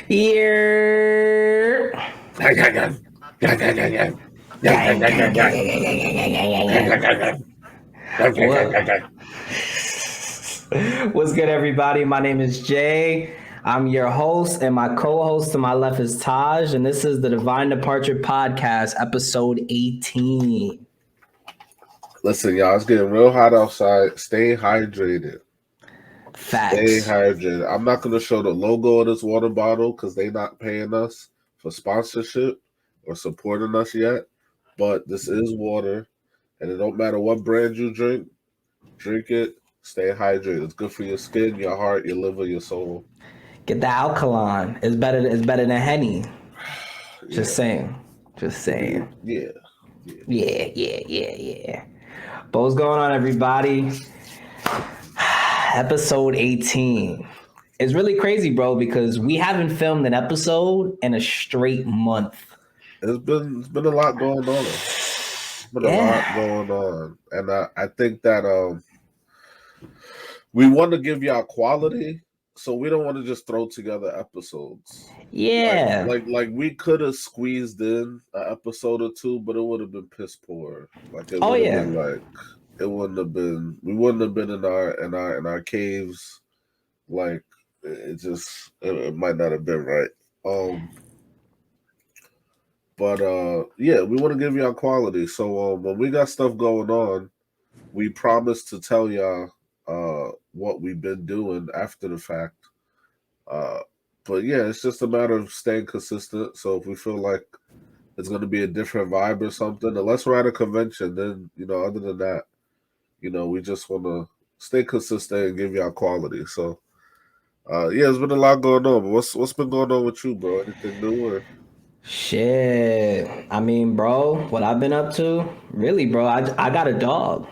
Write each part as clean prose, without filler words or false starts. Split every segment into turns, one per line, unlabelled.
Here. Gang, gang, gang, gang, gang, gang, gang, gang. What? What's good, everybody? My name is Jay. I'm your host, and my co-host to my left is Taj, and this is the Divine Departure Podcast, episode 18.
Listen, y'all, it's getting real hot outside. Stay hydrated. Stay
Facts.
hydrated. I'm not gonna show the logo of this water bottle because they not paying us for sponsorship or supporting us yet. But this is water, and it don't matter what brand you drink it. Stay hydrated. It's good for your skin, your heart, your liver, your soul.
Get the alkaline. It's better. It's better than Henny.
Yeah.
Just saying. Just saying.
Yeah.
Yeah. But what's going on, everybody? Episode 18. It's really crazy, bro, because we haven't filmed an episode in a straight month.
It's been a lot going on. It's been a lot going on, and I think that we want to give y'all quality, so we don't want to just throw together episodes.
Yeah.
Like we could have squeezed in an episode or two, but it would have been piss poor. Like it
Oh,
would have
yeah.
been like it wouldn't have been. We wouldn't have been in our caves. Like it might not have been right. But yeah, we want to give y'all quality. So when we got stuff going on, we promise to tell y'all what we've been doing after the fact. But yeah, it's just a matter of staying consistent. So if we feel like it's going to be a different vibe or something, unless we're at a convention, then other than that, we just want to stay consistent and give y'all quality. So yeah, there's been a lot going on. But what's been going on with you, bro? Anything new or?
Shit. I mean, bro, what I've been up to, really, bro, I got a dog.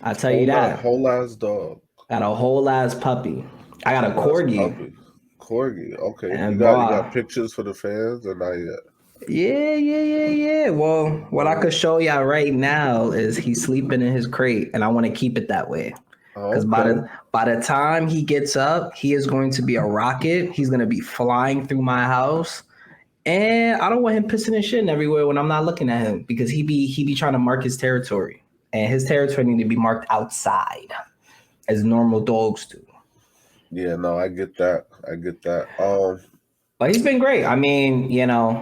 I tell you that.
Whole ass dog.
Got a whole ass puppy. I got a corgi.
Corgi. Okay.
And
You
bro,
got pictures for the fans or not yet?
Yeah. Well, what I could show y'all right now is he's sleeping in his crate, and I want to keep it that way. Because by the time he gets up, he is going to be a rocket. He's going to be flying through my house, and I don't want him pissing and shitting everywhere when I'm not looking at him because he be trying to mark his territory, and his territory need to be marked outside, as normal dogs do.
Yeah, no, I get that.
But he's been great. I mean,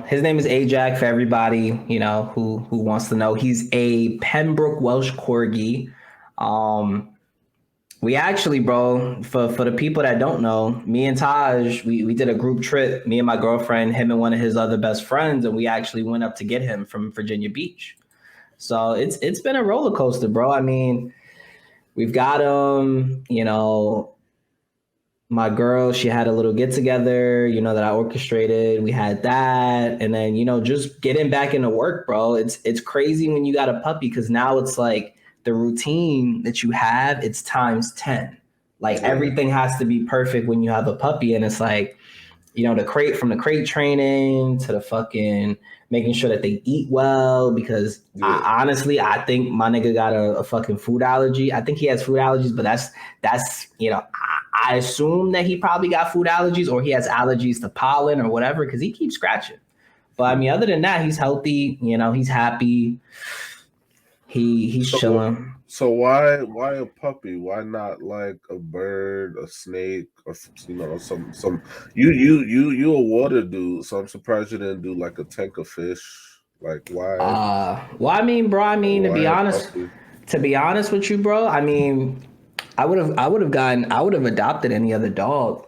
his name is Ajax for everybody, who wants to know. He's a Pembroke Welsh Corgi. We actually, bro, for the people that don't know, me and Taj, we did a group trip, me and my girlfriend, him and one of his other best friends, and we actually went up to get him from Virginia Beach. So it's been a roller coaster, bro. I mean, we've got him, my girl, she had a little get together, that I orchestrated. We had that. And then, just getting back into work, bro. It's crazy when you got a puppy because now it's like the routine that you have, it's times 10. Like everything has to be perfect when you have a puppy. And it's like, the crate training to the fucking making sure that they eat well because honestly, I think my nigga got a fucking food allergy. I think he has food allergies, but that's I assume that he probably got food allergies or he has allergies to pollen or whatever because he keeps scratching. But I mean, other than that, he's healthy. He's happy. He's chilling.
So why a puppy? Why not like a bird, a snake, or some? You a water dude, so I'm surprised you didn't do like a tank of fish. Like why?
Well, I mean, bro. I mean, to be honest with you, bro. I mean, I would have adopted any other dog.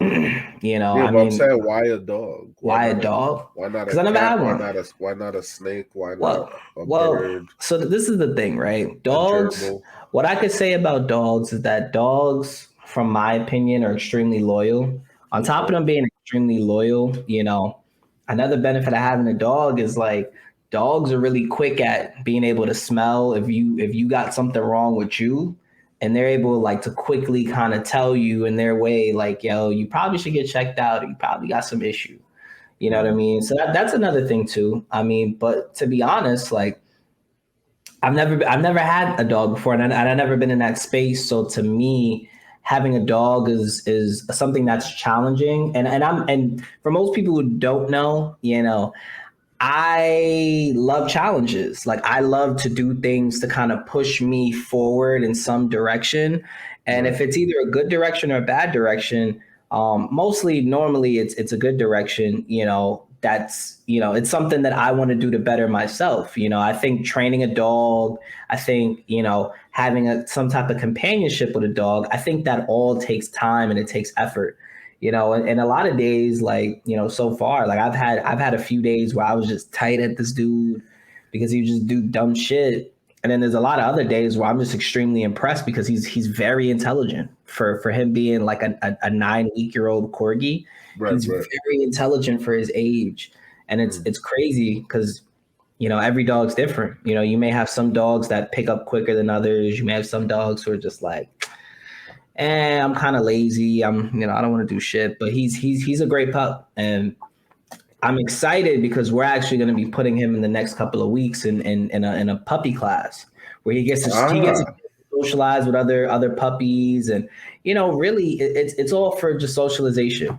Yeah, but I'm saying why a dog?
Why a dog?
Why not a
cat? I never had one.
Why not a snake? Why not a bird?
So this is the thing, right? Dogs. What I could say about dogs is that dogs, from my opinion, are extremely loyal. On top of them being extremely loyal, another benefit of having a dog is like dogs are really quick at being able to smell if you got something wrong with you, and they're able like to quickly kind of tell you in their way, like, yo, you probably should get checked out, or you probably got some issue. You know what I mean? So that's another thing too. I mean, but to be honest, like I've never had a dog before, and I've never been in that space. So to me, having a dog is something that's challenging. And for most people who don't know, I love challenges. Like I love to do things to kind of push me forward in some direction. And
Right.
if it's either a good direction or a bad direction, mostly normally it's a good direction, that's, it's something that I want to do to better myself. I think training a dog, I think, having some type of companionship with a dog, I think that all takes time and it takes effort. And a lot of days, like, so far, like I've had a few days where I was just tight at this dude because he would just do dumb shit. And then there's a lot of other days where I'm just extremely impressed because he's very intelligent for him being like a 9-week-year-old corgi.
Right.
He's
Right.
very intelligent for his age. And
Mm.
it's crazy because every dog's different. You may have some dogs that pick up quicker than others. You may have some dogs who are just like, I'm kind of lazy. I don't want to do shit. But he's a great pup, and I'm excited because we're actually going to be putting him in the next couple of weeks in a puppy class where he gets to
Ah.
socialize with other puppies, and really it's all for just socialization.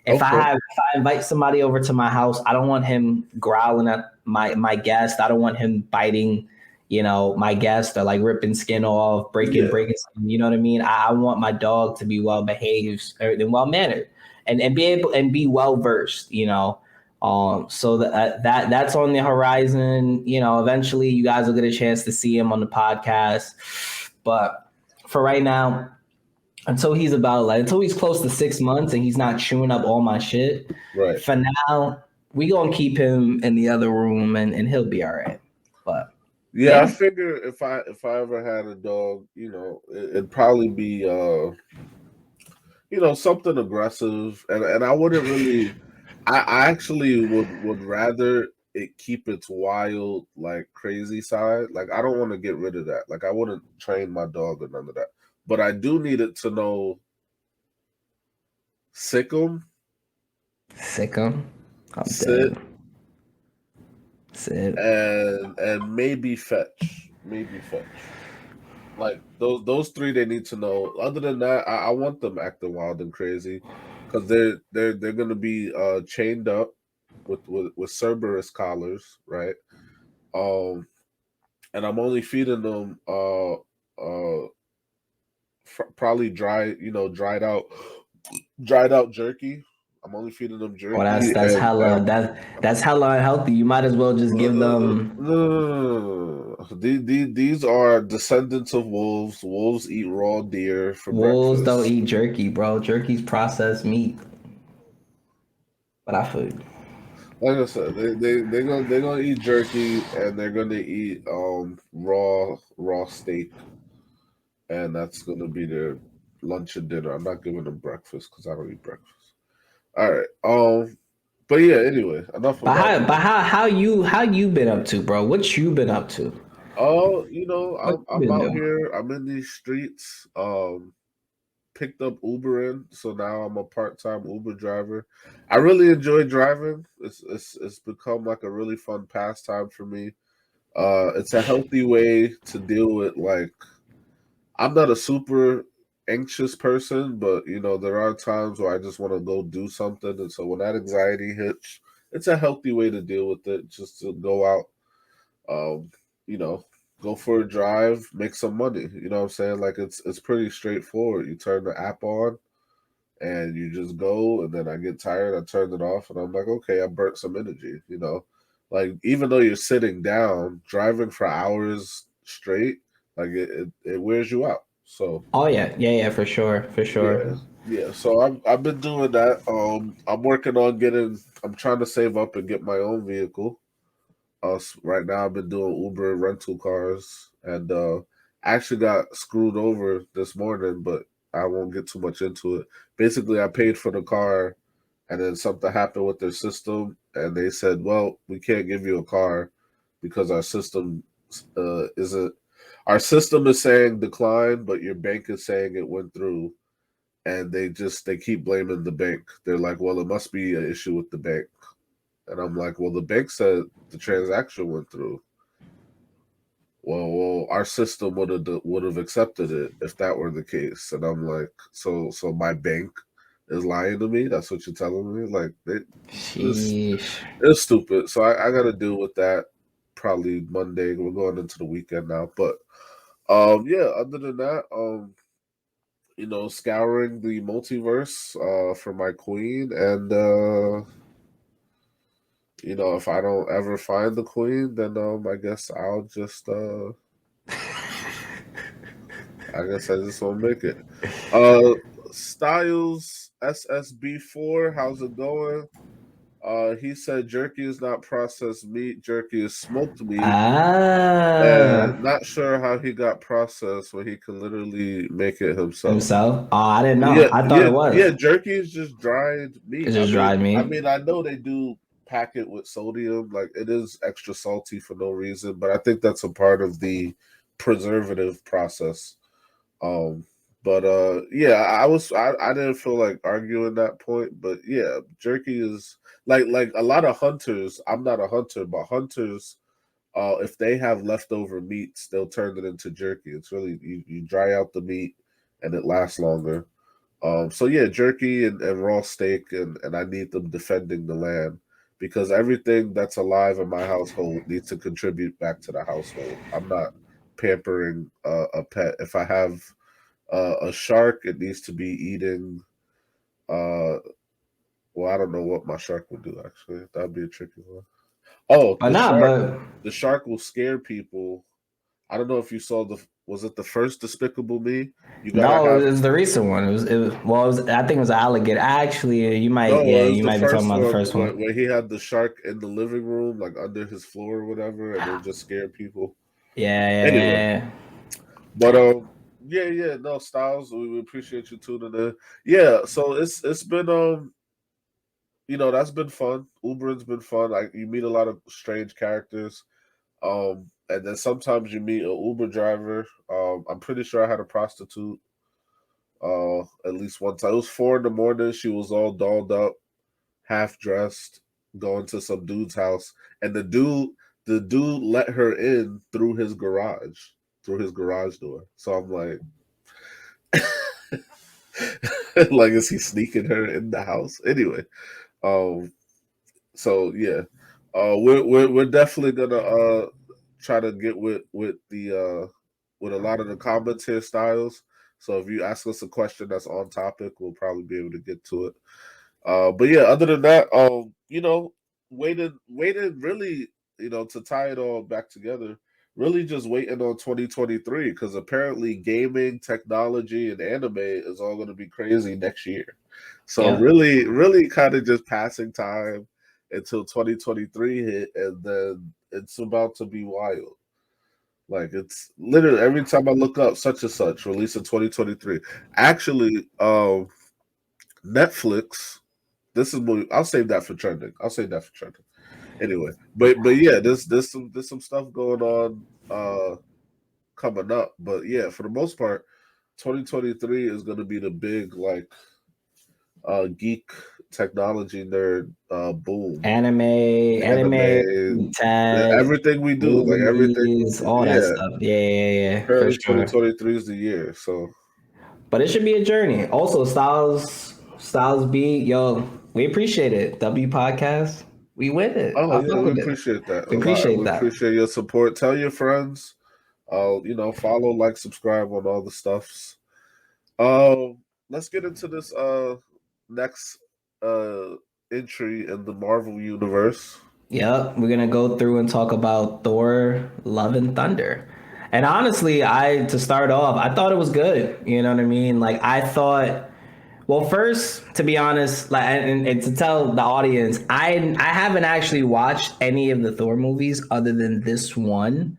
Okay.
If I invite somebody over to my house, I don't want him growling at my guest. I don't want him biting my guest or like ripping skin off,
Yeah.
breaking skin. You know what I mean? I want my dog to be well behaved and well mannered and be able and be well versed, so that's on the horizon. Eventually you guys will get a chance to see him on the podcast. But for right now, until he's close to 6 months and he's not chewing up all my shit,
Right.
for now, we gonna keep him in the other room and he'll be all right. But
Yeah, I
yeah.
figure if I ever had a dog, it'd probably be something aggressive, and I wouldn't really. I actually would rather it keep its wild, like crazy side. Like I don't want to get rid of that. Like I wouldn't train my dog or none of that. But I do need it to know sick 'em,
Sick him. I'm
sit,
dead. Sit.
and maybe fetch. Maybe fetch. Like those three they need to know. Other than that, I want them acting wild and crazy because they're gonna be chained up with Cerberus collars, right? Um, and I'm only feeding them probably dried out jerky. I'm only feeding them
Well,
jerky
hella
and
that's hella unhealthy. You might as well just give
no,
them
these are descendants of wolves. Wolves eat raw deer for
wolves don't
breakfast.
eat jerky, bro. Jerky's processed meat. But I food.
Like I said, they're gonna eat jerky and they're gonna eat raw steak, and that's gonna be their lunch and dinner. I'm not giving them breakfast because I don't eat breakfast. All right. But yeah. Anyway, enough
But
about me.
how you been up to, bro? What you been up to?
Oh,
What you
I'm
been
out
doing?
here. I'm in these streets. Picked up Uber in, so now I'm a part-time Uber driver. I really enjoy driving. It's become like a really fun pastime for me. It's a healthy way to deal with like I'm not a super anxious person, but there are times where I just want to go do something, and so when that anxiety hits, it's a healthy way to deal with it. Just to go out, um, you know, go for a drive, make some money. You know what I'm saying? Like it's pretty straightforward. You turn the app on and you just go, and then I get tired, I turn it off, and I'm like, okay, I burnt some energy. Like even though you're sitting down, driving for hours straight, like it wears you out. So
Oh yeah, for sure, for sure.
yeah, yeah. So I've been doing that. I'm working on getting. I'm trying to save up and get my own vehicle. Right now I've been doing Uber rental cars, and I actually got screwed over this morning, but I won't get too much into it. Basically, I paid for the car, and then something happened with their system, and they said, "Well, we can't give you a car because our system isn't. Our system is saying decline, but your bank is saying it went through." And they keep blaming the bank. They're like, "Well, it must be an issue with the bank." And I'm like, well, the bank said the transaction went through. well, our system would have accepted it if that were the case. And I'm like, so my bank is lying to me. That's what you're telling me. Like, it's
Sheesh.
it's stupid. So I got to deal with that probably Monday. We're going into the weekend now, but yeah. Other than that, scouring the multiverse for my queen, and if I don't ever find the queen, then I guess I just won't make it. Uh Styles SSB4, how's it going? He said jerky is not processed meat, jerky is smoked meat.
Ah,
And not sure how he got processed when he can literally make it himself.
himself. Oh, I didn't know.
Yeah,
I thought
yeah,
it was.
yeah. Jerky is just dried meat.
It's
I
just
mean,
dried
I
meat.
mean, I know they do pack it with sodium, like it is extra salty for no reason, but I think that's a part of the preservative process. Um, but yeah, I didn't feel like arguing that point, but yeah, jerky is like a lot of hunters. I'm not a hunter, but hunters, if they have leftover meats, they'll turn it into jerky. It's really you dry out the meat and it lasts longer. So yeah, jerky and raw steak, and I need them defending the land because everything that's alive in my household needs to contribute back to the household. I'm not pampering a pet. If I have a shark, it needs to be eating. Uh, well, I don't know what my shark would do. Actually, that'd be a tricky one. Oh,
But nah, but
the shark will scare people. I don't know if you saw was it the first Despicable Me? You gotta
no,
have
it was the recent one. I think it was an alligator. Actually,
no, it was
you
the
might be talking
first
about the
one
first one.
where he had the shark in the living room, like under his floor or whatever, and it just scared people.
Yeah, yeah,
Anyway,
yeah.
but yeah, yeah, no, Styles, we appreciate you tuning in. Yeah, so it's been that's been fun. Ubering's been fun. Like you meet a lot of strange characters. And then sometimes you meet an Uber driver. I'm pretty sure I had a prostitute at least one time. It was 4 in the morning. She was all dolled up, half dressed, going to some dude's house, and the dude let her in through his garage door. So I'm like, like, is he sneaking her in the house? Anyway, um, so yeah, we're definitely gonna try to get with the with a lot of the comments here, Styles. So if you ask us a question that's on topic, we'll probably be able to get to it. But yeah, other than that, waited really, to tie it all back together, really just waiting on 2023 because apparently gaming, technology, and anime is all going to be crazy next year. So
Yep.
really, really kind of just passing time until 2023 hit, and then it's about to be wild. Like it's literally every time I look up such and such released in 2023. Actually, Netflix. This is movie. I'll save that for trending. I'll save that for trending. Anyway, but yeah, there's some stuff going on coming up. But yeah, for the most part, 2023 is going to be the big like geek technology nerd boom.
Anime,
Anime,
tech,
everything we do, like everything.
movies, all that
Yeah,
stuff. Yeah, yeah, yeah, for
apparently
sure.
2023 is the year. So
But it should be a journey. Also, Styles B, yo, we appreciate it. W podcast, we with it.
oh
I
yeah,
fuck
we
with it.
appreciate that
We
a lot.
appreciate
We
that.
appreciate your support. Tell your friends. Follow, like, subscribe on all the stuffs. Let's get into this next uh entry in the Marvel universe.
Yep, we're gonna go through and talk about Thor: Love and Thunder. And honestly, I to start off, I thought it was good. You know what I mean? Like I thought. Well, first, to be honest, like and to tell the audience, I haven't actually watched any of the Thor movies other than this one,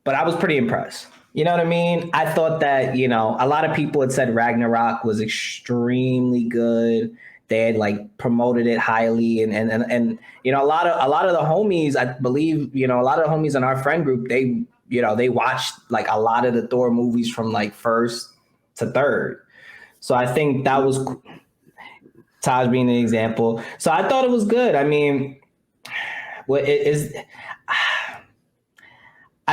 but I was pretty impressed. You know what I mean? I thought that, a lot of people had said Ragnarok was extremely good. They had like promoted it highly and a lot of the homies, I believe, a lot of the homies in our friend group, they watched like a lot of the Thor movies from like first to third. So I think that was Taj being an example. So I thought it was good. I mean, what it is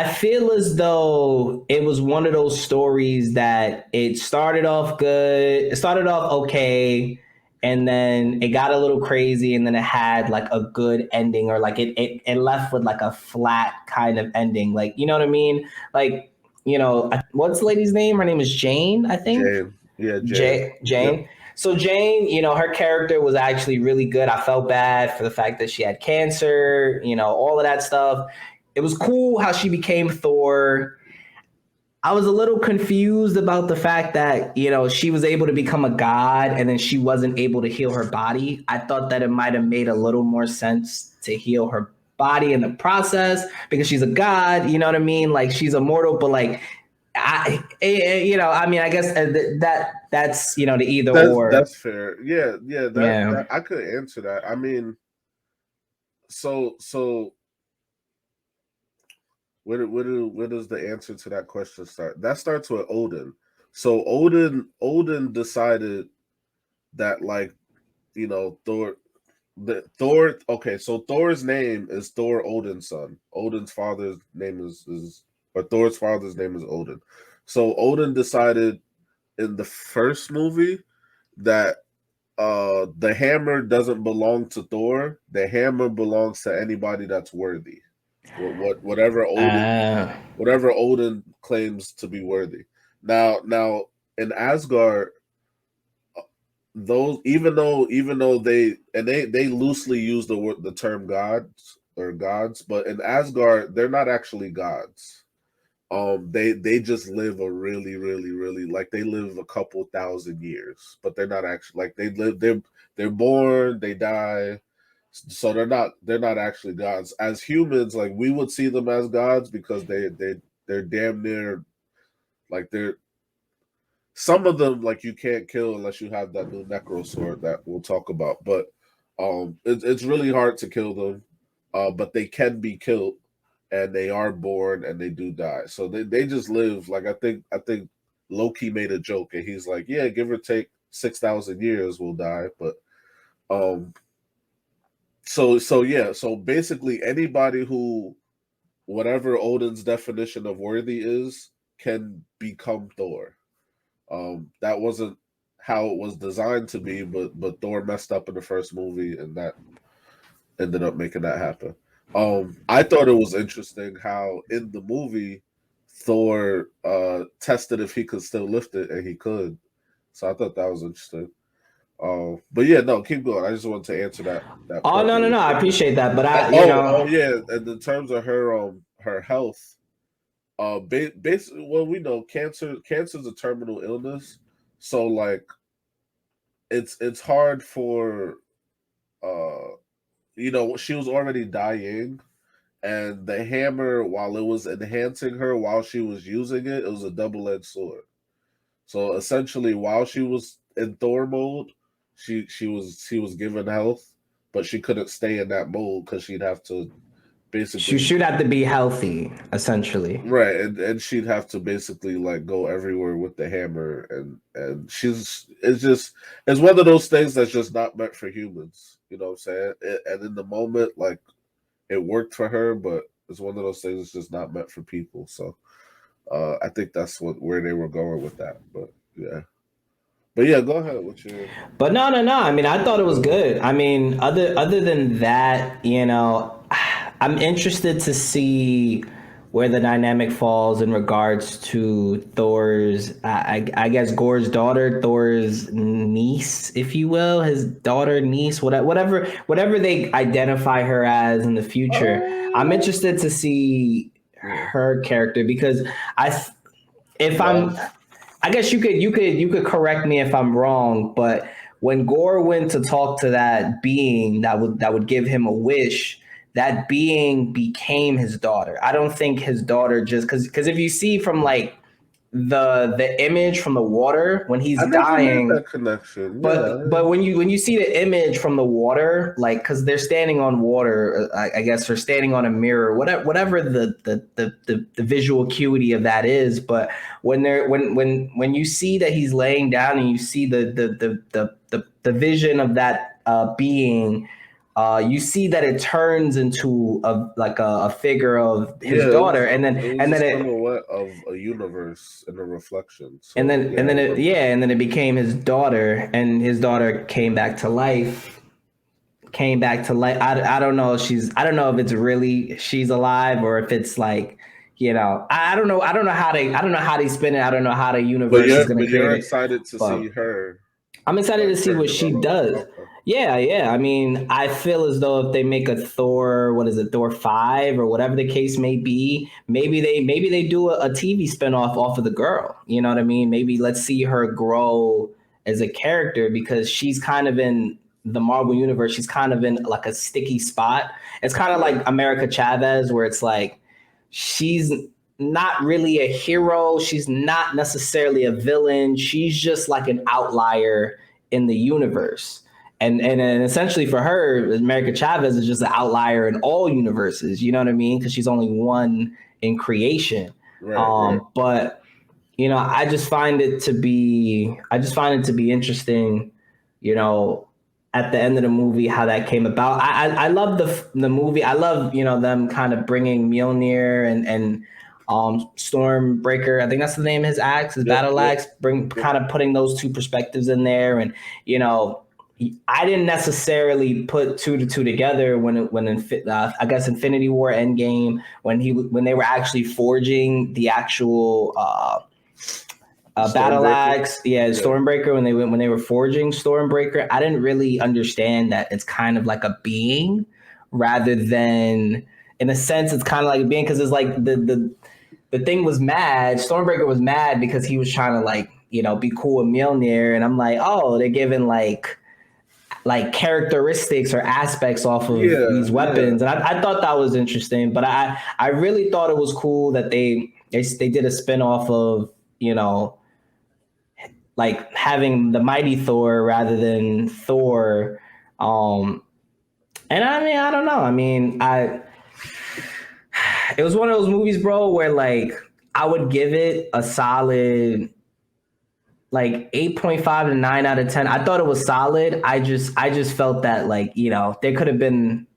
I feel as though it was one of those stories that it started off good, it started off okay, and then it got a little crazy, and then it had like a good ending, or like it left with like a flat kind of ending. Like, you know what I mean? Like, what's the lady's name? Her name is Jane, I think.
Jane. Yeah, Jane. Yep.
Jane. So Jane, her character was actually really good. I felt bad for the fact that she had cancer, all of that stuff. It was cool how she became Thor. I was a little confused about the fact that, she was able to become a god and then she wasn't able to heal her body. I thought that it might have made a little more sense to heal her body in the process because she's a god, you know what I mean? Like, she's immortal, but like, I mean, I guess that's the either or.
That's fair. Yeah, yeah. That
Yeah.
I could answer that. I mean, so where does the answer to that question start? That starts with Odin. So Odin decided that, like, Thor, okay, so Thor's name is Thor Odin's son. Odin's father's name is or Thor's father's name is Odin. So Odin decided in the first movie that the hammer doesn't belong to Thor. The hammer belongs to anybody that's worthy. Whatever
Uh,
Odin claims to be worthy. Now in Asgard, those even though they loosely use the term gods, but in Asgard they're not actually gods. They just live a really, really, really, like, they live a couple thousand years, but they're not actually, like, they're born, they die, so they're not actually gods. As humans, like, we would see them as gods because they're damn near, like, they're, some of them, like, you can't kill unless you have that new necro sword that we'll talk about, but it's really hard to kill them, but they can be killed, and they are born and they do die. So they just live, like, I think Loki made a joke and he's like, yeah, give or take 6,000 years we'll die. But um so yeah, so basically anybody who, whatever Odin's definition of worthy is, can become Thor. That wasn't how it was designed to be, but Thor messed up in the first movie and that ended up making that happen. I thought it was interesting how in the movie Thor tested if he could still lift it, and he could. So I thought that was interesting. But yeah, no, keep going. I just wanted to answer that
oh,
part
no,
where
no,
you
no. I
said that.
appreciate that, but
Oh yeah, and in terms of her health, basically, well, we know cancer's a terminal illness, so, like, it's hard for uh she was already dying, and the hammer, while it was enhancing her while she was using it, it was a double-edged sword. So essentially, while she was in Thor mode, she was given health, but she couldn't stay in that mode because she'd have to
she
basically,
should have to be healthy, essentially.
right, and she'd have to basically, like, go everywhere with the hammer, and it's one of those things that's just not meant for humans. You know what I'm saying? And in the moment, like, it worked for her, but it's one of those things that's just not meant for people. So I think that's where they were going with that. But yeah, go ahead with your.
But no, no, no. I mean, I thought it was good. I mean, other than that, I'm interested to see where the dynamic falls in regards to Thor's, I guess, Gore's daughter, Thor's niece, if you will, his daughter, niece, whatever they identify her as in the future. I'm interested to see
Yeah.
her character because I, if I'm,
Wife.
I guess you could correct me if I'm wrong, but when Gore went to talk to that being that would give him a wish, that being became his daughter. I don't think his daughter just because if you see from like the image from the water when
I
he's
never made
dying,
that connection.
but when you see the image from the water, like because they're standing on water, I guess, or standing on a mirror, whatever the visual acuity of that is. But when you see that he's laying down and you see the vision of that being, you see that it turns into a figure of his
Yeah,
daughter,
it was a silhouette of a universe and a reflection. So yeah, I remember.
and then it became his daughter, and his daughter came back to life. I don't know. I don't know if it's really she's alive or if it's like, I don't know. I don't know how they spin it. I don't know how the universe is going to
But
create
you're
it.
excited to see
But
her,
I'm excited to
like
see
her
what she
develop.
does.
Okay.
Yeah, yeah. I mean, I feel as though if they make a Thor, what is it, Thor 5 or whatever the case may be, maybe they do a TV spinoff off of the girl. You know what I mean? Maybe let's see her grow as a character because she's kind of in the Marvel universe, she's kind of in like a sticky spot. It's kind of
Right.
like America Chavez, where it's like she's not really a hero. She's not necessarily a villain. She's just like an outlier in the universe. And essentially for her, America Chavez is just an outlier in all universes. You know what I mean? Because she's only one in creation.
Right. Right.
But I just find it to be interesting. You know, at the end of the movie, how that came about. I love the movie. I love them kind of bringing Mjolnir and Stormbreaker. I think that's the name of his axe, his
Yep.
battle
Yep.
axe. Bring
Yep.
kind of putting those two perspectives in there, and you know. I didn't necessarily put two to two together I guess Infinity War Endgame when they were actually forging the actual battle
Stormbreaker.
axe, yeah,
Yeah.
Stormbreaker when they were forging Stormbreaker. I didn't really understand that it's kind of like a being rather than, in a sense, it's kind of like a being because it's like the thing was mad. Stormbreaker was mad because he was trying to like be cool with Mjolnir, and I'm like, oh, they're giving like characteristics or aspects off of
Yeah.
these
Yeah.
weapons, and I thought that was interesting. But I really thought it was cool that they did a spin off of like having the mighty Thor rather than Thor. Um, and I mean, I don't know. I mean, it was one of those movies, bro, where like I would give it a solid like 8.5 to 9 out of 10. I thought it was solid. I just felt that like, there could have been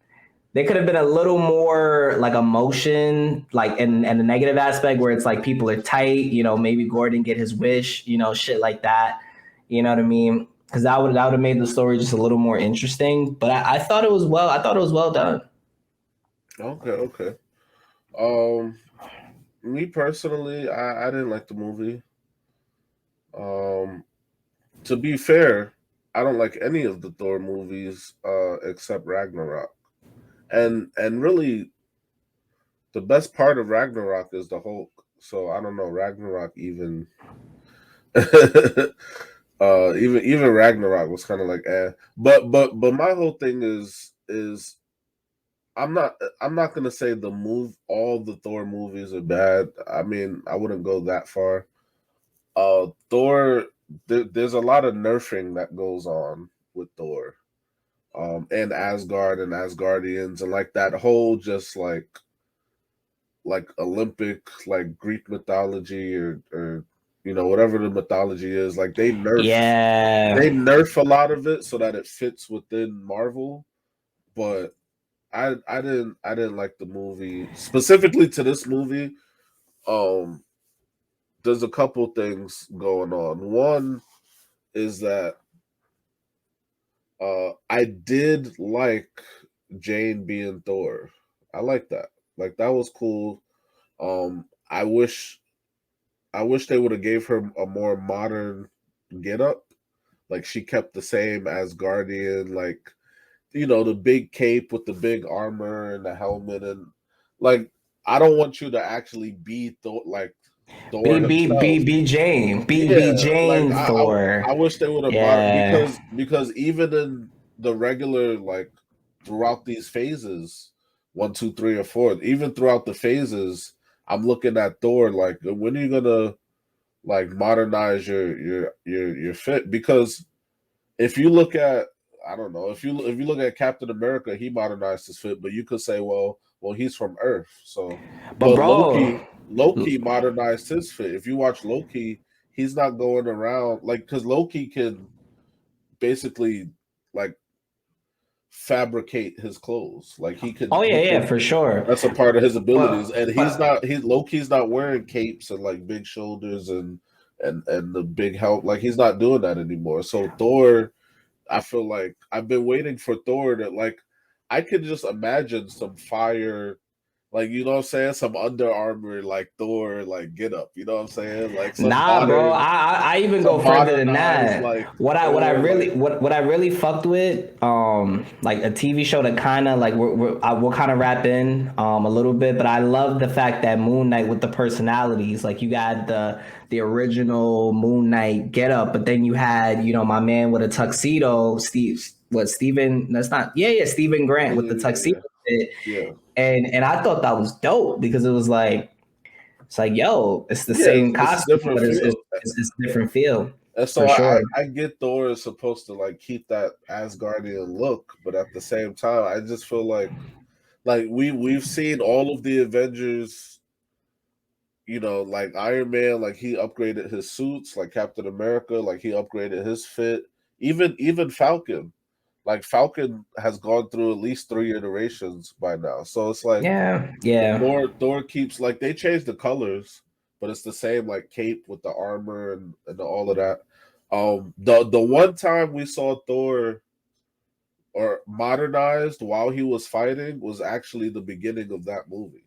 a little more like emotion, like in the negative aspect where it's like people are tight, maybe Gordon get his wish, shit like that. You know what I mean? Because that would have made the story just a little more interesting. But I thought it was well done.
Okay. Okay. Um, Me personally, I didn't like the movie. Um, to be fair, I don't like any of the Thor movies except Ragnarok. And really, the best part of Ragnarok is the Hulk. So I don't know, Ragnarok even even Ragnarok was kind of like eh. But my whole thing is I'm not gonna say all the Thor movies are bad. I mean, I wouldn't go that far. Thor, there's a lot of nerfing that goes on with Thor, and Asgard and Asgardians, and like that whole just like Olympic, like Greek mythology or whatever the mythology is. Like they
Yeah.
nerf a lot of it so that it fits within Marvel, but I didn't like the movie specifically to this movie. Um, there's a couple things going on. One is that I did like Jane being Thor. I like that. Like that was cool. Um, I wish I wish they would have gave her a more modern get up. Like she kept the same as Guardian, like the big cape with the big armor and the helmet, and like I don't want you to actually be like Thor himself.
B Jane.
Yeah,
B
like
Jane
I
Thor.
wish they would have
Yeah.
because even in the regular like throughout these phases, 1, 2, 3, or 4, even throughout the phases, I'm looking at Thor like when are you gonna like modernize your fit? Because if you look at I don't know if you look at Captain America, he modernized his fit, but you could say well he's from Earth, so
But
but
bro,
Loki modernized his fit. If you watch Loki, he's not going around like because Loki can basically like fabricate his clothes. Like he
Oh
can,
yeah, for sure.
that's a part of his abilities. And
But
he's low key's not wearing capes and like big shoulders and the big help. Like he's not doing that anymore. So Thor, I feel like I've been waiting for Thor to like, I could just imagine some fire, like, you know what I'm saying? Some Under Armour, like Thor, like get up, you know what I'm saying? Like some
nah, bro.
modern,
I even go
some
further than
modernized,
that.
like
What I
Thor,
really
like,
what I really fucked with, like a TV show that kind of like we'll kind of wrap in a little bit, but I love the fact that Moon Knight with the personalities, like you got the original Moon Knight get up, but then you had my man with a tuxedo, Steven? That's not Steven Grant with the tuxedo.
yeah, yeah,
And I thought that was dope because it was like it's like, yo, it's the
yeah.
same
It's a
costume,
different
but
feel.
it's a different feel
And
for
so
sure.
I get Thor is supposed to like keep that Asgardian look, but at the same time, I just feel like we've seen all of the Avengers, you know, like Iron Man, like he upgraded his suits, like Captain America, like he upgraded his fit. Even Falcon, like Falcon has gone through at least 3 iterations by now. So it's like
Yeah, yeah.
Thor keeps like they changed the colors, but it's the same like cape with the armor and all of that. The one time we saw Thor or modernized while he was fighting was actually the beginning of that movie.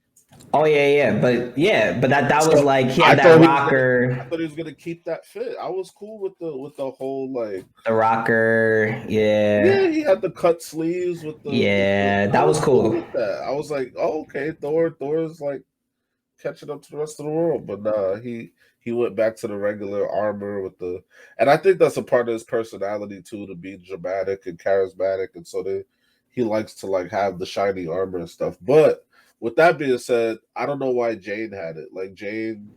Oh but that was
So
like he
I
had that
thought he was gonna I
rocker,
thought he was gonna keep that fit. I was cool with the whole like,
the rocker. Yeah,
yeah, he had the cut sleeves with the
yeah,
I
that was
was cool
cool.
with that. I was like, oh, okay, Thor's like catching up to the rest of the world. But nah, he went back to the regular armor with the, and I think that's a part of his personality too, to be dramatic and charismatic, and so he likes to like have the shiny armor and stuff. But with that being said, I don't know why Jane had it. Like Jane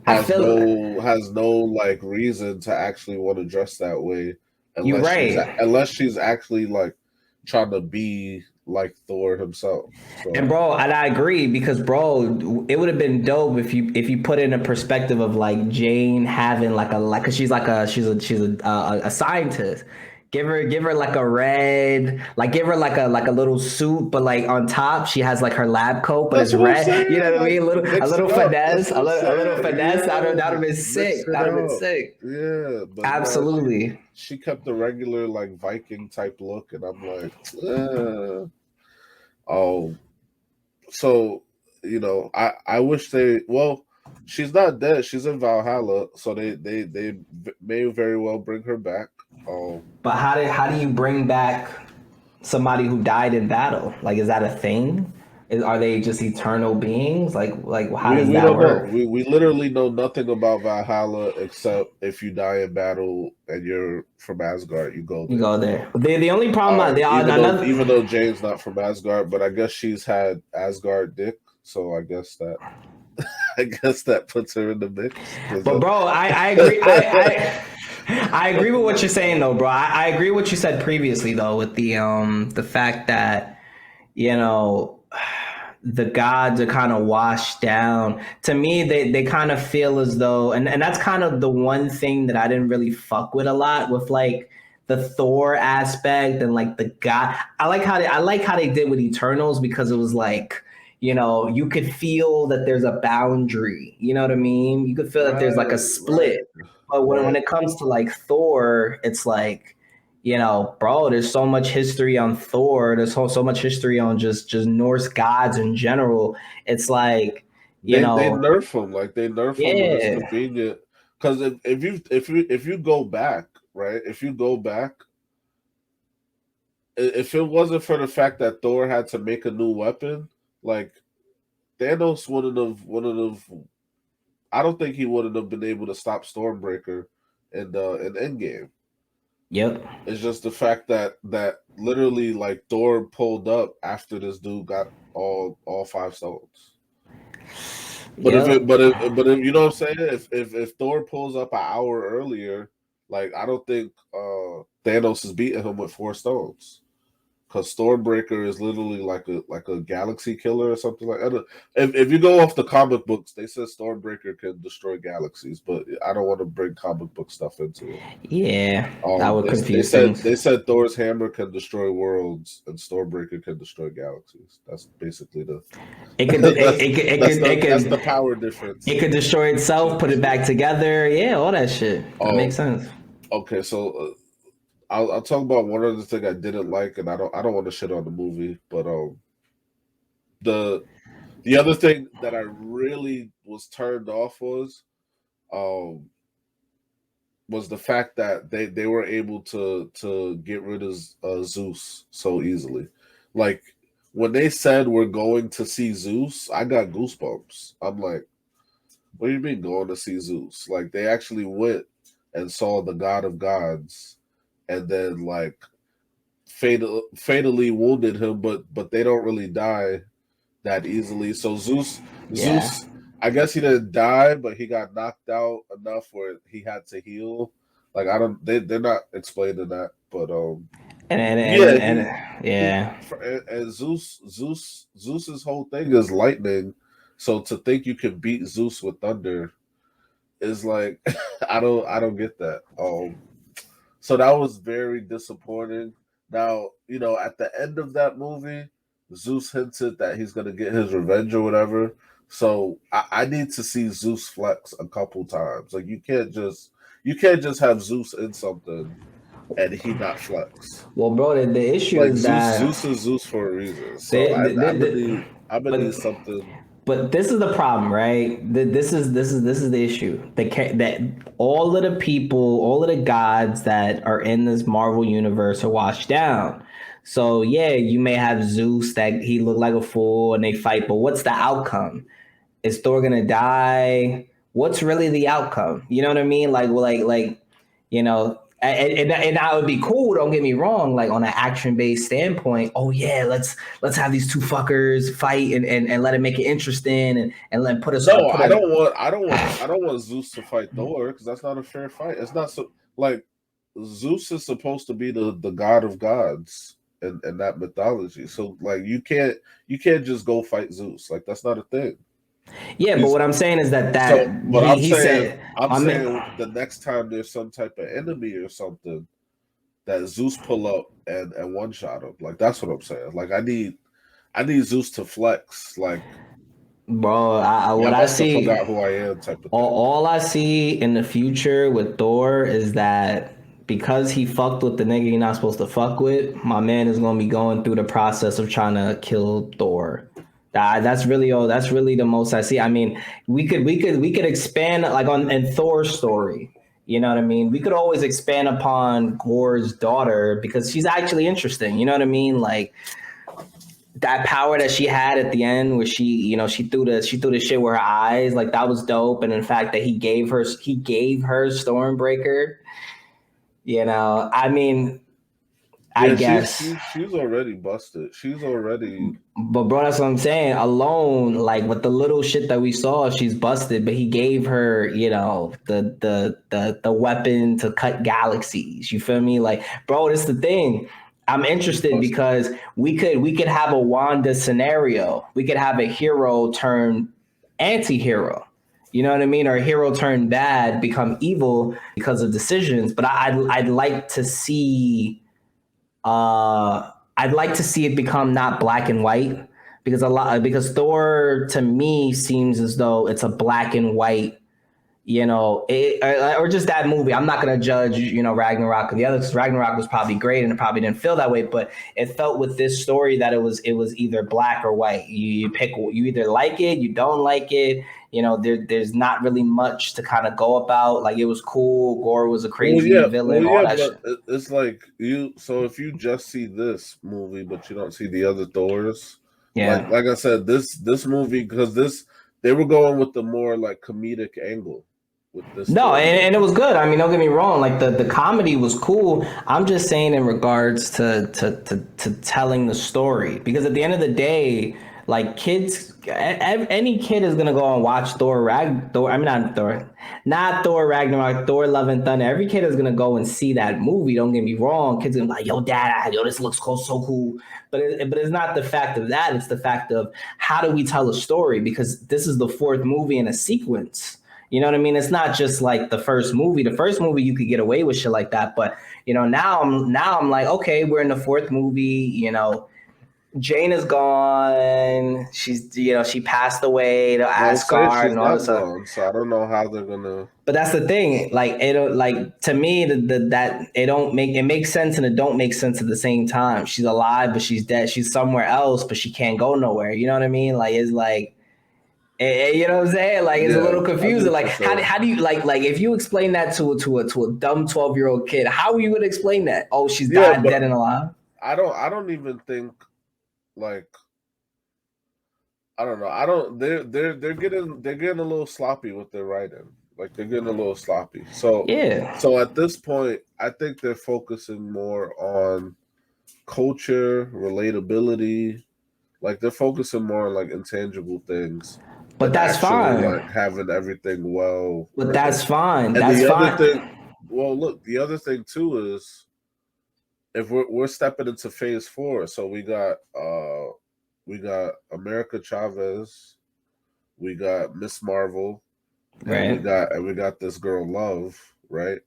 I feel
has no like reason to actually want to dress that way
you're right.
unless she's actually like trying to be like Thor himself.
And
So
bro, and I agree because bro, it would have been dope if you put it in a perspective of like Jane having like cause she's like a scientist. Give her like a red, like give her like a little suit, but like on top she has like her lab coat, but
that's
it's
what I'm
red. You
saying.
know what I
Like
mean? A
mix
little
it up. That's
finesse,
what I'm
a little
saying.
finesse. That would have
Yeah,
been
mix
sick.
it
That would have been
up.
sick.
Yeah, but no,
Absolutely.
she kept the regular like Viking type look, and I'm like, oh, so I wish they. Well, she's not dead. She's in Valhalla, so they may very well bring her back.
But how do you bring back somebody who died in battle? Like, is that a thing? Are they just eternal beings? Like how does
We
that
don't know.
work?
We literally know nothing about Valhalla except if you die in battle and you're from Asgard, you go
You
there.
go there. The only problem, another.
Even though Jane's not from Asgard, but I guess she's had Asgard dick, so I guess that puts her in the mix.
But bro, I agree. I agree with what you're saying though, bro. I agree with what you said previously though, with the fact that you know the gods are kind of washed down. To me, they kind of feel as though, and that's kind of the one thing that I didn't really fuck with a lot with like the Thor aspect and like the god. I like how they did with Eternals because it was like you could feel that there's a boundary. You know what I mean? You could feel that there's like a
right,
split. But when
right.
it comes to like Thor, it's like bro, there's so much history on Thor. There's so much history on just Norse gods in general. It's like,
They nerf him, like they nerf him when it's
yeah,
convenient. Because if you go back, right, if you go back, if it wasn't for the fact that Thor had to make a new weapon, like Thanos wouldn't have. I don't think he wouldn't have been able to stop Stormbreaker in Endgame.
yep,
It's just the fact that literally like Thor pulled up after this dude got all 5 stones. But
yep.
but if you know what I'm saying, if Thor pulls up an hour earlier, like I don't think Thanos is beating him with 4 stones. because Stormbreaker is literally like a galaxy killer or something like that. If you go off the comic books, they said Stormbreaker can destroy galaxies, but I don't want to bring comic book stuff into it.
Yeah, that would
They
confuse
said
things.
Thor's hammer can destroy worlds and Stormbreaker can destroy galaxies. That's basically the
It could,
that's the power difference
it could destroy
between
itself, put
the
it
two.
back together. Yeah, all that shit. That makes
Um.
sense.
Okay, so I'll talk about one other thing I didn't like, and I don't want to shit on the movie, but the the other thing that I really was turned off um was the fact that they were able to get rid of Zeus so easily. Like when they said we're going to see Zeus, I got goosebumps. I'm like, what do you mean going to see Zeus? Like they actually went and saw the god of gods, and then like fatally wounded him, but they don't really die that easily. So
Yeah.
Zeus, I guess he didn't die, but he got knocked out enough where he had to heal. Like I don't, they're not explaining that, but yeah, he
Yeah.
and Zeus's whole thing is lightning. So to think you can beat Zeus with thunder is like I don't get that. So that was very disappointing. Now, you know, at the end of that movie, Zeus hinted that he's gonna get his revenge or whatever. So I need to see Zeus flex a couple times. Like you can't just have Zeus in something and he not flex.
Well, bro, the issue
Like
is that
Zeus is Zeus for a reason. So
they, they, they, they-
I'm gonna need
but
something.
but this is the problem, right? This is the issue. That all of the people, all of the gods that are in this Marvel universe are washed down. So yeah, you may have Zeus that he looked like a fool and they fight, but what's the outcome? Is Thor gonna die? What's really the outcome? You know what I mean? You know, and that would be cool. Don't get me wrong. Like on an action based standpoint, oh yeah, let's have these two fuckers fight and let it make it interesting and let put us
No,
put a
I don't want Zeus to fight Thor because that's not a fair fight. It's not so like Zeus is supposed to be the god of gods in that mythology. So like you can't just go fight Zeus. Like that's not a thing.
yeah. But
He's
what I'm saying is that
so but
he said
I'm
I'm
saying the next time there's some type of enemy or something that Zeus pull up and one shot him. Like that's what I'm saying. Like I need Zeus to flex. Like
bro.
yeah,
What
I
I
must have
see.
forgot who I am type of thing.
All I see in the future with Thor is that because he fucked with the nigga you're not supposed to fuck with, my man is gonna be going through the process of trying to kill Thor. That's really all. That's really the most I see. I mean, we could expand like on in Thor's story. You know what I mean? We could always expand upon Gore's daughter because she's actually interesting. You know what I mean? Like that power that she had at the end where she threw the shit with her eyes, like that was dope. And in fact that he gave her Stormbreaker, I mean, I
Yeah,
guess.
she's already busted. She's already
But bro, that's what I'm saying. Alone, like with the little shit that we saw, she's busted. But he gave her, the weapon to cut galaxies. You feel me? Like, bro, this is the thing. I'm
she's
interested
busted.
because we could have a Wanda scenario. We could have a hero turn anti-hero. You know what I mean? Or a hero turn bad, become evil because of decisions. But I'd like to see I'd like to see it become not black and white because Thor to me seems as though it's a black and white, or just that movie. I'm not gonna judge, Ragnarok or the others. 'Cause Ragnarok was probably great and it probably didn't feel that way, but it felt with this story that it was either black or white. You pick, you either like it, you don't like it. There's not really much to kind of go about. Like it was cool. Gore was a crazy
Well,
villain, all
yeah,
that
but
shit.
it's like you. So if you just see this movie, but you don't see the other Thors,
Yeah.
like I said, this movie because this they were going with the more like comedic angle with this
No,
Thor
and it
movie.
was good. I mean, don't get me wrong. Like the comedy was cool. I'm just saying in regards to telling the story because at the end of the day, Like kids, any kid is gonna go and watch Thor. I mean, not Thor Ragnarok, Thor Love and Thunder. Every kid is gonna go and see that movie. Don't get me wrong. Kids gonna be like, yo, dad, yo, this looks cool, so cool. But it's not the fact of that. It's the fact of how do we tell a story? Because this is the fourth movie in a sequence. You know what I mean? It's not just like the first movie. The first movie you could get away with shit like that, but now I'm like, okay, we're in the fourth movie. Jane is gone. She passed away to
Well, say
Asgard
she's
and all
not
this stuff.
gone, so I don't know how they're gonna.
But that's the thing. Like it don't like to me that it makes sense and it don't make sense at the same time. She's alive, but she's dead. She's somewhere else, but she can't go nowhere. You know what I mean? Like it's like you know what I'm saying? Like it's a
Yeah,
little
I
confusing.
get
Like
you saying.
how do you like if you explain that to a dumb 12-year-old kid, how are you gonna explain that? Oh, she's
Yeah,
died,
but
dead and alive.
I don't even think like I don't know. I don't. They're getting a little sloppy with their writing. Like they're getting a little sloppy. So
Yeah.
so at this point, I think they're focusing more on culture, relatability. Like they're focusing more on like intangible things
But
than
that's
actually
fine.
like having everything well
But
written.
that's fine.
And
That's
the other
fine.
thing, well, look, the other thing too is if we're stepping into phase 4, so we got America Chavez, we got Miss Marvel, and we
Right.
got this girl Love, right?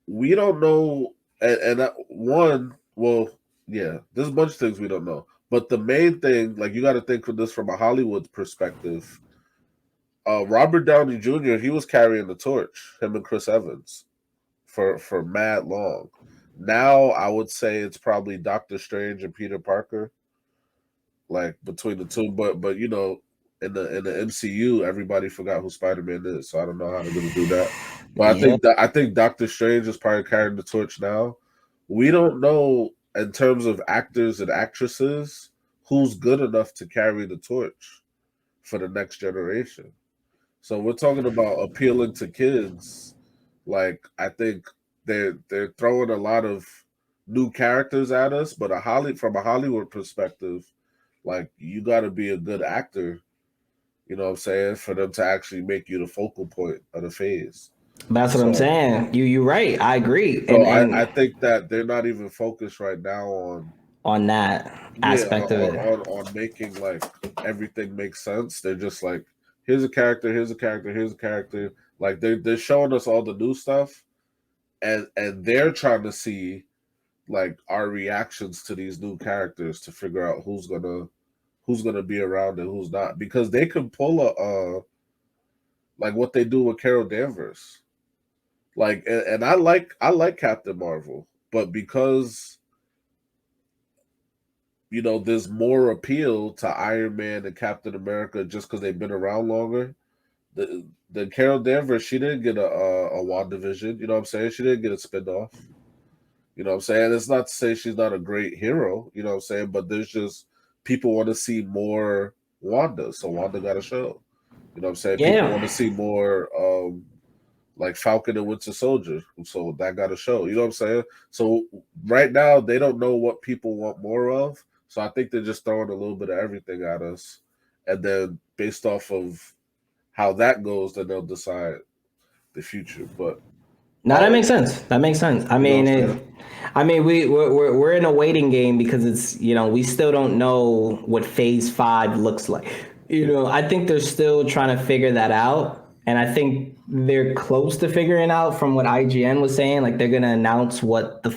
We don't know, and one, well, yeah, there's a bunch of things we don't know, but the main thing, like you got to think of this from a Hollywood perspective. Robert Downey Jr. He was carrying the torch, him and Chris Evans, for mad long. Now I would say it's probably Doctor Strange and Peter Parker, like between the two. But in the MCU, everybody forgot who Spider Man is, so I don't know how they're gonna do that. But
Yeah.
I think Doctor Strange is probably carrying the torch now. We don't know in terms of actors and actresses who's good enough to carry the torch for the next generation. So we're talking about appealing to kids. Like I think they're throwing a lot of new characters at us, but from a Hollywood perspective, like you got to be a good actor, you know what I'm saying, for them to actually make you the focal point of the phase.
That's what I'm
So
saying. You're right. I agree.
so
And
I think that they're not even focused right now on
on that
yeah
aspect of it.
on making like everything make sense. They're just like here's a character, here's a character, here's a character. Like they're showing us all the new stuff, and they're trying to see like our reactions to these new characters to figure out who's gonna be around and who's not, because they could pull a like what they do with Carol Danvers. Like and I like Captain Marvel, but because there's more appeal to Iron Man and Captain America just because they've been around longer. The Carol Danvers, she didn't get a WandaVision, you know what I'm saying? She didn't get a spinoff. You know what I'm saying? It's not to say she's not a great hero, you know what I'm saying? But there's just people want to see more Wanda, so Wanda got a show. You know what I'm saying? People
Yeah.
want to see more like Falcon and Winter Soldier, so that got a show. You know what I'm saying? So right now they don't know what people want more of. So I think they're just throwing a little bit of everything at us, and then based off of how that goes, then they'll decide the future. But
No, that makes sense. That makes sense. I
you know
mean,
what I'm saying?
we're in a waiting game because it's we still don't know what phase 5 looks like. I think they're still trying to figure that out, and I think they're close to figuring out from what IGN was saying. Like they're gonna announce what the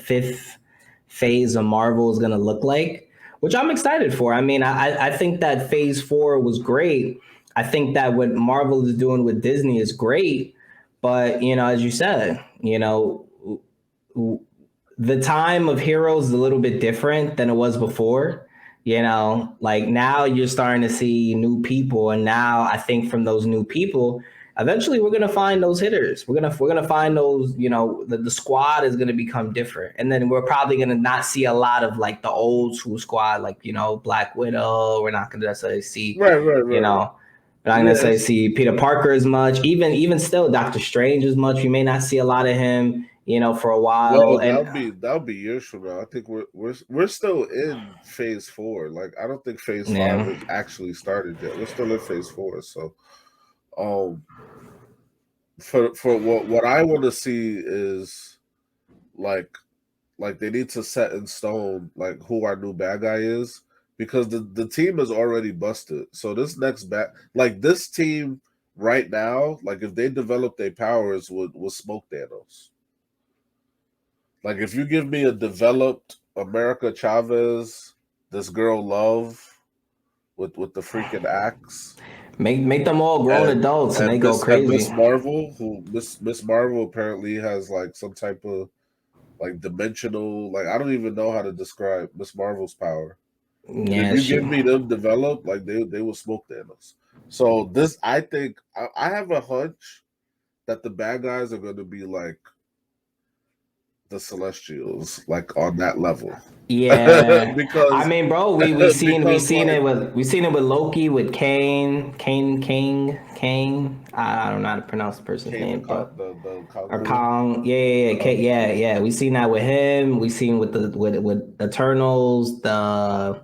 fifth phase of Marvel is gonna look like, which I'm excited for. I mean, I think that phase 4 was great. I think that what Marvel is doing with Disney is great. But as you said, the time of heroes is a little bit different than it was before. Like now you're starting to see new people, and now I think from those new people, eventually we're gonna find those hitters. We're gonna find those. The squad is gonna become different, and then we're probably gonna not see a lot of like the old school squad, like Black Widow. We're not gonna necessarily see,
Right, right,
you
right.
know. We're not gonna say
Yes.
see Peter Parker as much. Even still, Doctor Strange as much. We may not see a lot of him. for a while.
Well,
And
that'll be years from now. I think we're still in phase 4. Like I don't think phase 5
yeah,
has actually started yet. We're still in phase 4. So um for what I want to see is like they need to set in stone like who our new bad guy is, because the team is already busted. So this next like this team right now, like if they develop their powers would smoke Thanos. Like if you give me a developed America Chavez, this girl Love with the freaking axe,
make them all grown
and
adults and they go
Miss
crazy.
Marvel, who Miss Marvel apparently has like some type of like dimensional, like I don't even know how to describe Miss Marvel's power. And if
Yeah,
you give
she.
me them developed, like they will smoke Thanos. So this, I think, I have a hunch that the bad guys are going to be like the Celestials, like on that level,
Yeah, I
because
mean, bro, we
because
seen
like
it with Loki with Kane. I don't know how to pronounce the person's
Kane
name, but
the
or
Conqueror.
Kong. Yeah,
Oh,
yeah. We seen that with him. We seen with the with Eternals, the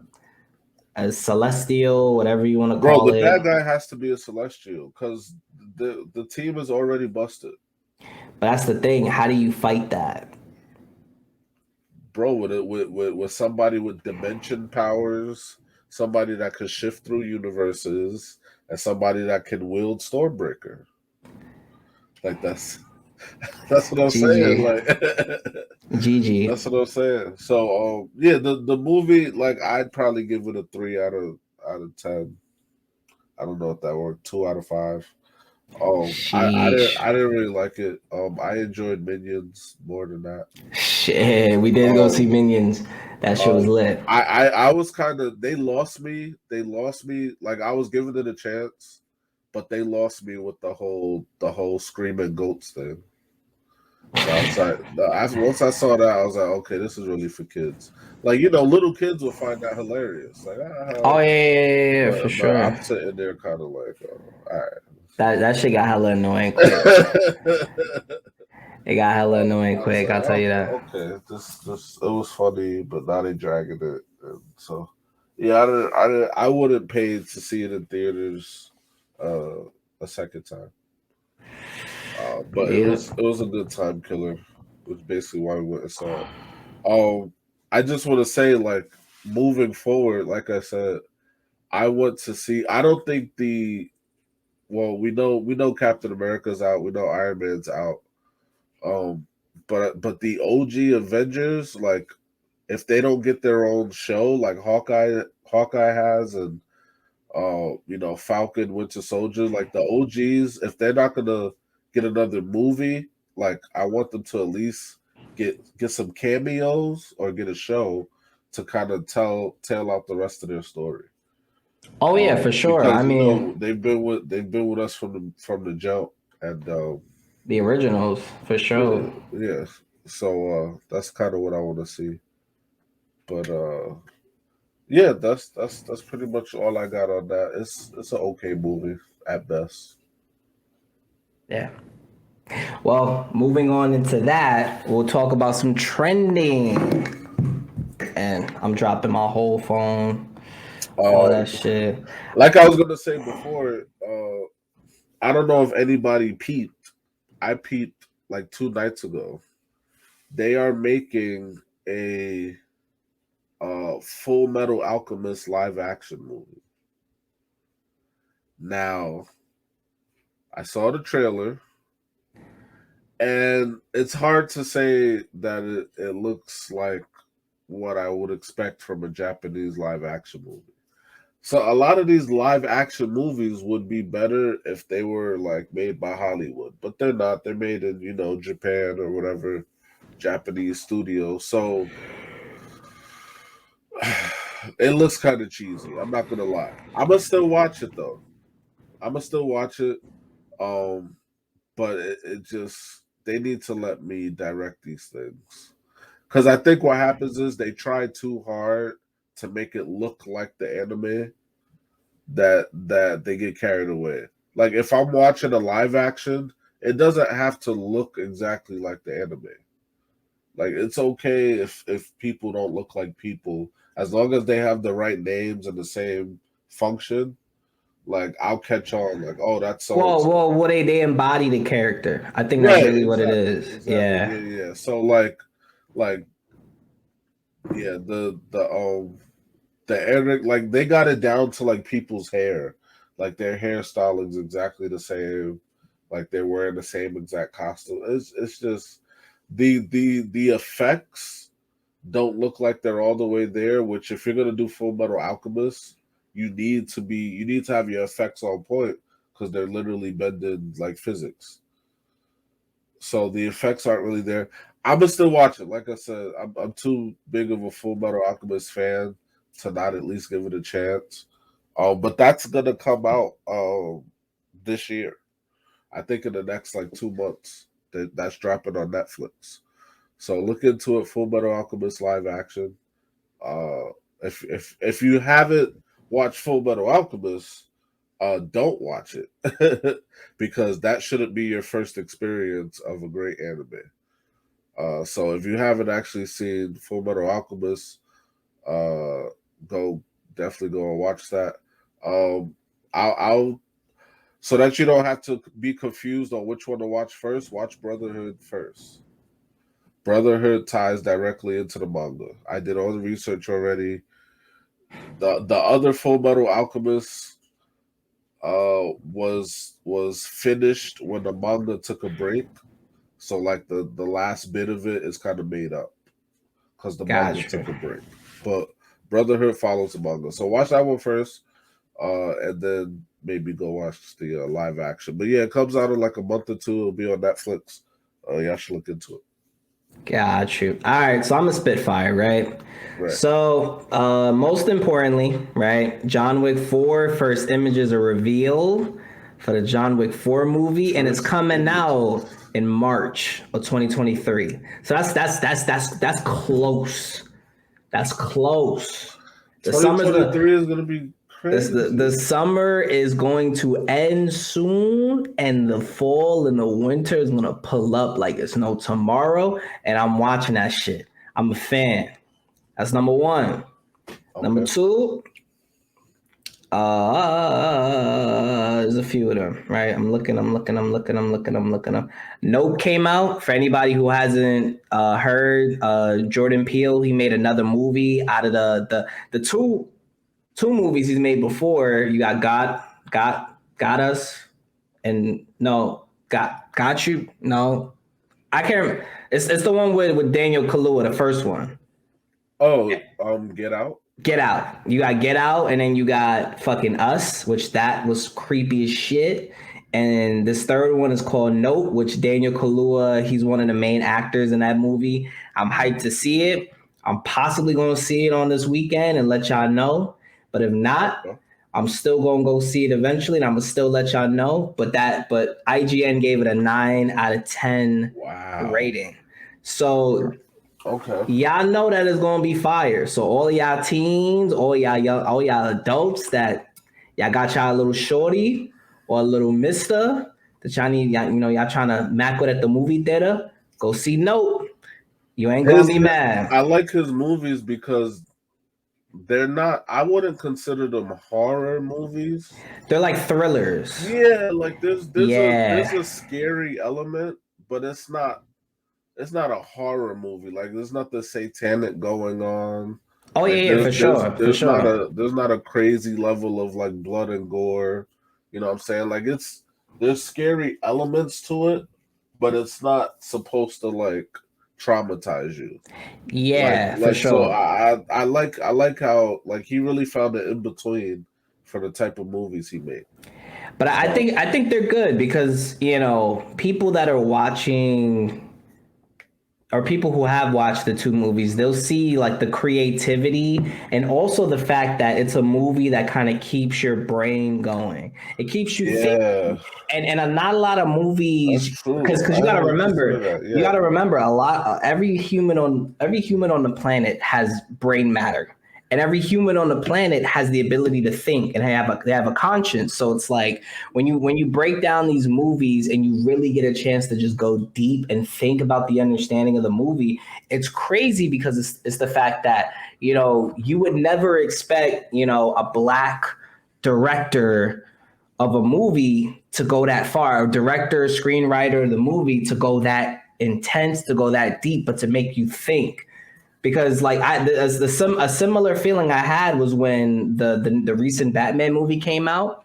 Celestial, whatever you want to
bro,
call
the bad
it.
guy has to be a Celestial because the team is already busted.
But that's the thing. How do you fight that?
Bro, with somebody with dimension powers, somebody that could shift through universes, and somebody that can wield Stormbreaker. Like that's what I'm saying.
GG,
Like
GG.
that's what I'm saying. So yeah, the movie, like I'd probably give it a 3 out of 10. I don't know if that worked. 2 out of 5.
Sheesh.
I didn't really like it. I enjoyed Minions more than that.
Shit, we did go see
Um,
Minions. That shit was lit.
I was kind of, they lost me. They lost me. Like I was giving it a chance, but they lost me with the whole screaming goats thing. So I was like, once I saw that, I was like, okay, this is really for kids. Like little kids will find that hilarious. Like
Oh yeah, for
but
sure.
I'm sitting there kind of like, all
That shit got hella annoying quick.
right.
It got hella
I
annoying
was
quick.
like,
I'll tell you
oh,
that.
okay, this it was funny, but now they dragging it, and so yeah, I wouldn't pay to see it in theaters uh, a second time. But
Yeah.
it was a good time killer, which is basically why we went and saw it. I just want to say, like, moving forward, like I said, I want to see. I don't think we know Captain America's out, we know Iron Man's out. Um, but the OG Avengers, like if they don't get their own show, like Hawkeye has, and Falcon, Winter Soldier, like the OGs, if they're not gonna get another movie, like I want them to at least get some cameos or get a show to kind of tell out the rest of their story.
Oh yeah, for sure. I
Because
mean,
they've been with us from the jump, and
the originals for
yeah,
sure.
yeah. So that's kind of what I want to see. But yeah, that's pretty much all I got on that. It's an okay movie at best.
Yeah. Well, moving on into that, we'll talk about some trending. And I'm dropping my whole phone, all
Uh,
that shit.
like I was gonna say before, I don't know if anybody peeped. I peeped like 2 nights ago. They are making a Full Metal Alchemist live action movie. Now, I saw the trailer, and it's hard to say that it looks like what I would expect from a Japanese live action movie. So a lot of these live action movies would be better if they were like made by Hollywood, but they're not. They're made in, Japan or whatever Japanese studio. So it looks kind of cheesy. I'm not gonna lie. I'm gonna still watch it though. I'm gonna still watch it. Um, but it just, they need to let me direct these things, because I think what happens is they try too hard to make it look like the anime, that they get carried away. Like if I'm watching a live action, it doesn't have to look exactly like the anime. Like it's okay if people don't look like people, as long as they have the right names and the same function. Like I'll catch on. Like, oh, that's so and so.
Well, they embody the character. I think that's
Right,
really what it
exactly,
is.
exactly.
Yeah.
Yeah, yeah. So like yeah, the Eric, like they got it down to like people's hair. Like their hairstyle is exactly the same. Like they're wearing the same exact costume. It's just the effects don't look like they're all the way there, which if you're gonna do Full Metal Alchemist, you need to have your effects on point because they're literally bending like physics. So the effects aren't really there. I'm gonna still watch it. Like I said, I'm too big of a Full Metal Alchemist fan to not at least give it a chance. But that's gonna come out this year. I think in the next like 2 months. That's dropping on Netflix. So look into it. Full Metal Alchemist live action. Uh, if you haven't watched Full Metal Alchemist, don't watch it because that shouldn't be your first experience of a great anime. So if you haven't actually seen Full Metal Alchemist, uh, go definitely go and watch that. I'll so that you don't have to be confused on which one to watch first. Watch Brotherhood first. Brotherhood ties directly into the manga. I did all the research already. The other Full Metal Alchemist was finished when the manga took a break. So like the last bit of it is kind of made up because the manga
Gotcha.
took a break. But Brotherhood follows the manga. So watch that one first, and then maybe go watch the live action. But yeah, it comes out in like a month or two. It'll be on Netflix. Yeah, I should look into it.
Got you. All right, so I'm a Spitfire, right?
Right.
So, most importantly, right, John Wick 4 first images are revealed for the John Wick 4 movie, and it's
First
coming out
images.
in March of 2023. So that's close. That's close. The summer's gonna
2023 is gonna be
the
crazy.
summer is going to end soon, and the fall and the winter is gonna pull up like it's no tomorrow. And I'm watching that shit. I'm a fan. That's number one. Number
Okay.
two, there's a few of them, right? I'm looking up. Nope came out. For anybody who hasn't heard, Jordan Peele, he made another movie out of the two movies he's made before. You got us, and no, got you. No, I can't remember. It's the one with Daniel Kaluuya, the first one.
Oh, Get Out.
Get Out. You got Get Out, and then you got fucking Us, which that was creepy as shit. And this third one is called Note, which Daniel Kaluuya, he's one of the main actors in that movie. I'm hyped to see it. I'm possibly going to see it on this weekend and let y'all know. But if not,
Okay.
I'm still going to go see it eventually, and I'm gonna still let y'all know. But IGN gave it a 9 out of 10
Wow.
rating. So
Okay.
y'all know that it's gonna be fire. So all y'all teens, all y'all adults that y'all got y'all little shorty or a little mister that y'all need, y'all trying to mac with at the movie theater, go see Note. You ain't gonna be mad.
I like his movies because they're not. I wouldn't consider them horror movies.
They're like thrillers.
Yeah, like there's
Yeah.
a scary element, but it's not a horror movie. Like there's nothing satanic going on.
Oh
Like
yeah, for sure, for sure.
there's not a crazy level of like blood and gore. You know what I'm saying? Like there's scary elements to it, but it's not supposed to like traumatize you.
Yeah, for
So
sure.
I like how like he really found it in between for the type of movies he made.
But
So
I think they're good because people that are watching or people who have watched the two movies, they'll see like the creativity and also the fact that it's a movie that kind of keeps your brain going. It keeps you
yeah,
thinking. And not a lot of
that's
movies
true.
because
I hadn't considered that.
you got
Yeah.
to remember a lot every human on the planet has brain matter. and every human on the planet has the ability to think and they have a conscience. So it's like when you break down these movies and you really get a chance to just go deep and think about the understanding of the movie, it's crazy because it's the fact that, you know, you would never expect, you know, a black director of a movie to go that far, a director, screenwriter of the movie to go that intense, to go that deep, but to make you think. Because like a similar feeling I had was when the recent Batman movie came out.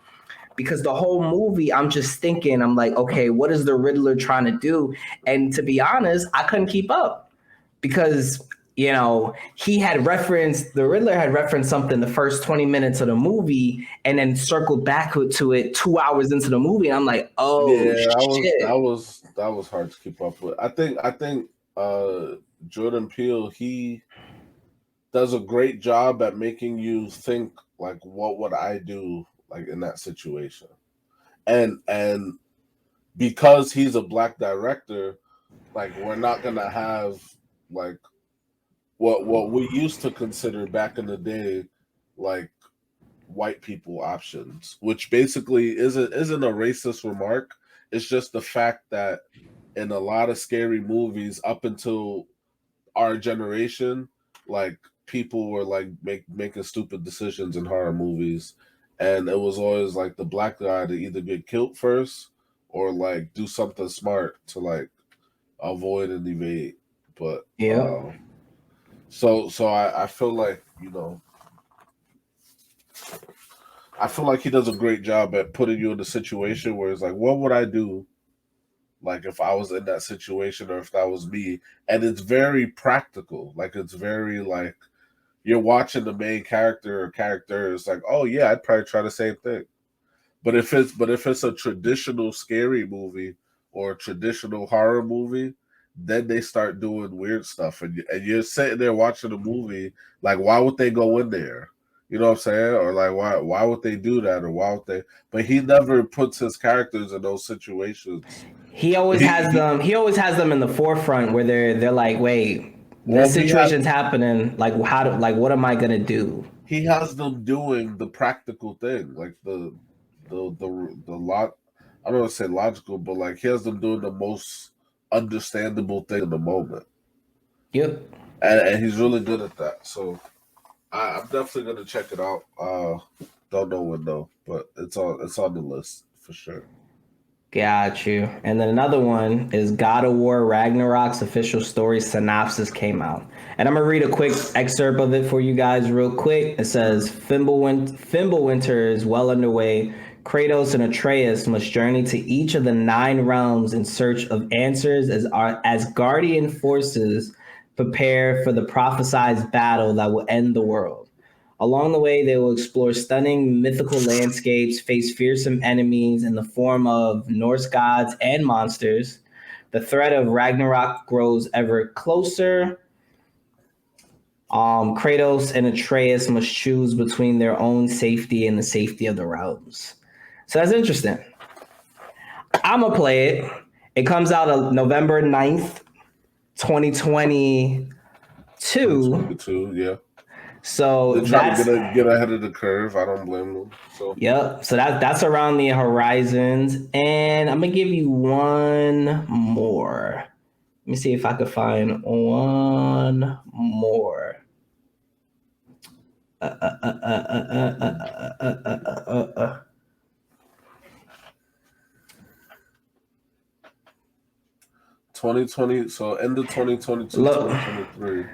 Because the whole movie, I'm just thinking, I'm like, okay, what is the Riddler trying to do? And to be honest, I couldn't keep up because, you know, the Riddler had referenced something the first 20 minutes of the movie and then circled back to it 2 hours into the movie. And I'm like, oh
Yeah,
shit.
that was hard to keep up with. I think Jordan Peele, he does a great job at making you think like, what would I do like in that situation? And because he's a black director, like we're not gonna have like what we used to consider back in the day like white people options, which basically isn't a racist remark. It's just the fact that in a lot of scary movies up until our generation, like people were like making stupid decisions in horror movies, and it was always like the black guy to either get killed first or like do something smart to like avoid and evade. But
Yeah.
so I feel like, you know, I feel like he does a great job at putting you in a situation where it's like, what would I do like if I was in that situation or if that was me? And it's very practical. Like it's very like you're watching the main character or characters like, oh yeah, I'd probably try the same thing. But if it's a traditional scary movie or a traditional horror movie, then they start doing weird stuff, and you're sitting there watching the movie like, why would they go in there? You know what I'm saying? Or like, why would they do that? Or why would they? But he never puts his characters in those situations.
He always has them. He always has them in the forefront where they're like, wait,
Well,
this situation's happening. Like, what am I gonna do?
he has them doing the practical thing, like the lot. I don't want to say logical, but like he has them doing the most understandable thing in the moment,
Yep.
and he's really good at that. So I'm definitely gonna check it out. Don't know when though, but it's on the list for sure.
Got you. And then another one is God of War Ragnarok's official story synopsis came out. And I'm going to read a quick excerpt of it for you guys real quick. It says, Fimbulwinter is well underway. Kratos and Atreus must journey to each of the 9 realms in search of answers as guardian forces prepare for the prophesied battle that will end the world. Along the way, they will explore stunning mythical landscapes, face fearsome enemies in the form of Norse gods and monsters. The threat of Ragnarok grows ever closer. Kratos and Atreus must choose between their own safety and the safety of the realms. So that's interesting. I'm going to play it. It comes out on November 9th, 2022.
2022, yeah.
So
they're trying to get ahead of the curve. I don't blame them. So
yep. So that's around the horizons, and I'm gonna give you one more. Let me see if I could find one more.
2020. So end of 2022, 2023.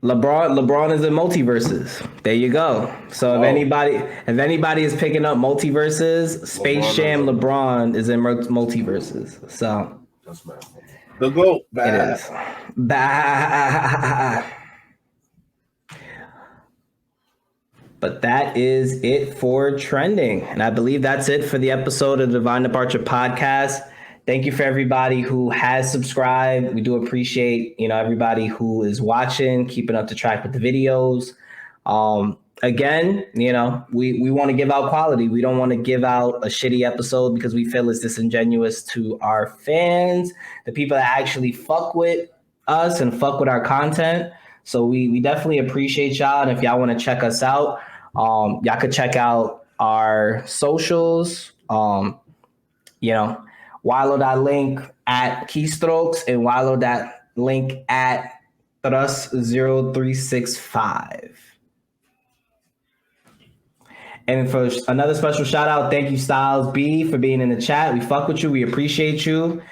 LeBron is in multiverses. There you go. So if anybody is picking up multiverses, Space Jam LeBron is in multiverses. So
that's mad. The GOAT.
It is. Bah. But that is it for trending. And I believe that's it for the episode of the Divine Departure podcast. Thank you for everybody who has subscribed. We do appreciate, everybody who is watching, keeping up to track with the videos. Again, we want to give out quality. We don't want to give out a shitty episode because we feel it's disingenuous to our fans, the people that actually fuck with us and fuck with our content. So we definitely appreciate y'all. And if y'all want to check us out, y'all could check out our socials. You know, Wilo.link at Keystrokes and Wilo.link at Thrust0365. And for another special shout out, thank you, Styles B, for being in the chat. We fuck with you. We appreciate you.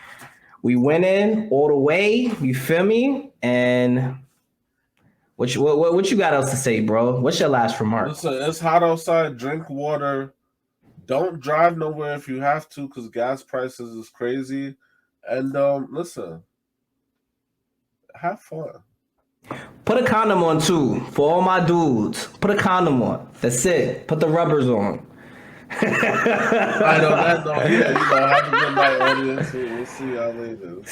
We winning all the way. You feel me? And what you got else to say, bro? What's your last remark?
Listen, it's hot outside. Drink water. Don't drive nowhere if you have to, because gas prices is crazy. And listen, have fun.
Put a condom on too for all my dudes. Put a condom on. That's it. Put the rubbers on.
I know that though. Yeah, have a good night, audience. We'll see y'all later.